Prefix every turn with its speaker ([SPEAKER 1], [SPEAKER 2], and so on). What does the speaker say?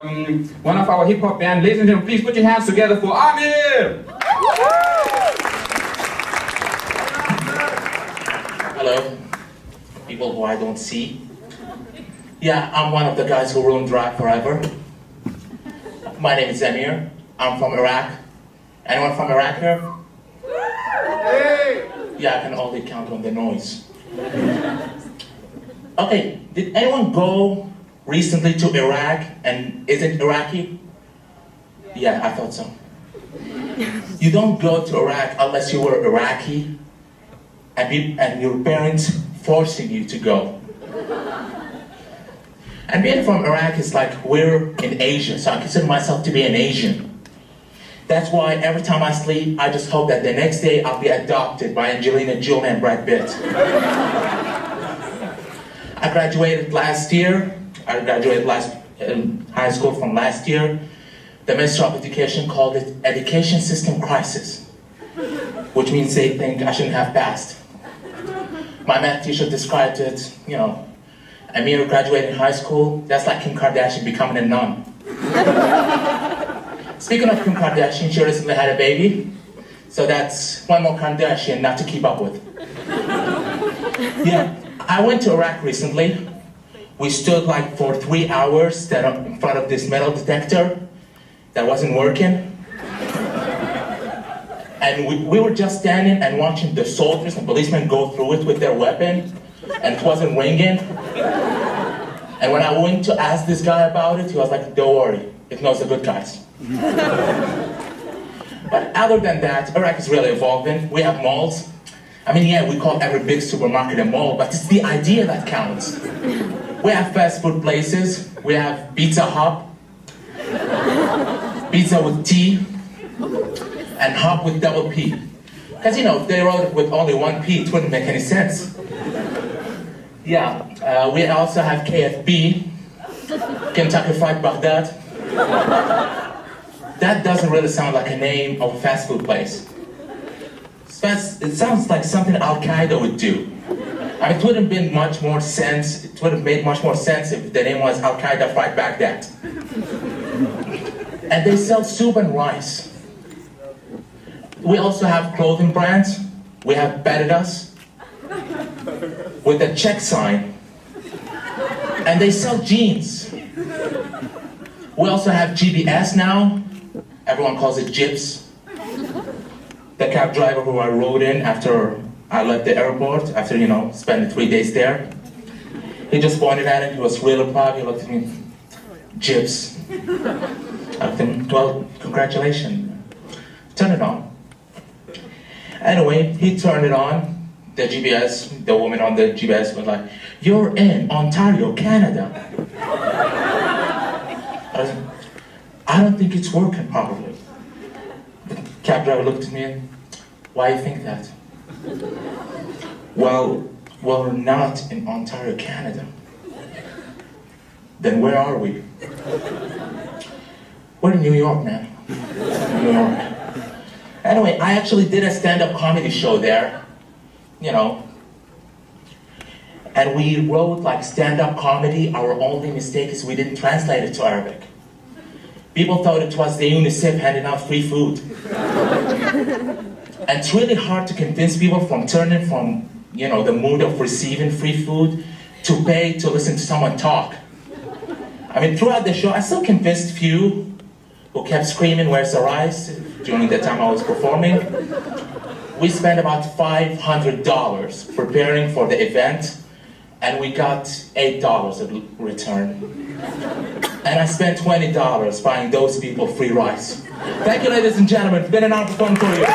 [SPEAKER 1] One of our hip-hop band. Ladies and gentlemen, please put your hands together for Amir!
[SPEAKER 2] Hello, people who I don't see. Yeah, I'm one of the guys who ruined rap forever. My name is Amir. I'm from Iraq. Anyone from Iraq here? Yeah, I can only count on the noise. Okay, did anyone go recently to Iraq and is it Iraqi? Yeah, I thought so. You don't go to Iraq unless you were Iraqi and your parents forcing you to go. And being from Iraq is like we're in Asia, so I consider myself to be an Asian. That's why every time I sleep, I just hope that the next day I'll be adopted by Angelina Jolie and Brad Pitt. I graduated last year. I graduated high school from last year. The Ministry of Education called it Education System Crisis, which means they think I shouldn't have passed. My math teacher described it, Amir graduating high school, that's like Kim Kardashian becoming a nun. Speaking of Kim Kardashian, she recently had a baby, so that's one more Kardashian not to keep up with. Yeah, I went to Iraq recently. We stood like for 3 hours in front of this metal detector that wasn't working. And we were just standing and watching the soldiers and policemen go through it with their weapon, and it wasn't ringing. And when I went to ask this guy about it, he was like, don't worry, it knows the good guys. But other than that, Iraq is really evolving. We have malls. I mean, yeah, we call every big supermarket a mall, but it's the idea that counts. We have fast food places. We have Pizza Hut, pizza with T, and Hub with double P. Because, if they wrote it with only one P, it wouldn't make any sense. Yeah, we also have KFB, Kentucky Fried Baghdad. That doesn't really sound like a name of a fast food place. It sounds like something Al-Qaeda would do. I mean, it would have made much more sense if the name was Al-Qaeda Fried Baghdad. And they sell soup and rice. We also have clothing brands. We have Adidas with a check sign. And they sell jeans. We also have GBS now. Everyone calls it Jips. The cab driver who I rode in after I left the airport, after, spending 3 days there. He just pointed at it, he was really proud, he looked at me, Jips. I think, well, congratulations. Turn it on. Anyway, he turned it on. The woman on the GBS was like, you're in Ontario, Canada. I don't think it's working properly. The cab driver looked at me and, why do you think that? Well, we're not in Ontario, Canada. Then where are we? We're in New York, man. New York. Anyway, I actually did a stand-up comedy show there, and we wrote like stand-up comedy. Our only mistake is we didn't translate it to Arabic. People thought it was the UNICEF handing out free food. And it's really hard to convince people from turning from, the mood of receiving free food to pay to listen to someone talk. I mean, throughout the show, I still convinced few who kept screaming, where's the rice, during the time I was performing. We spent about $500 preparing for the event, and we got $8 in return. And I spent $20 buying those people free rice. Thank you, ladies and gentlemen. It's been an honor performing for you.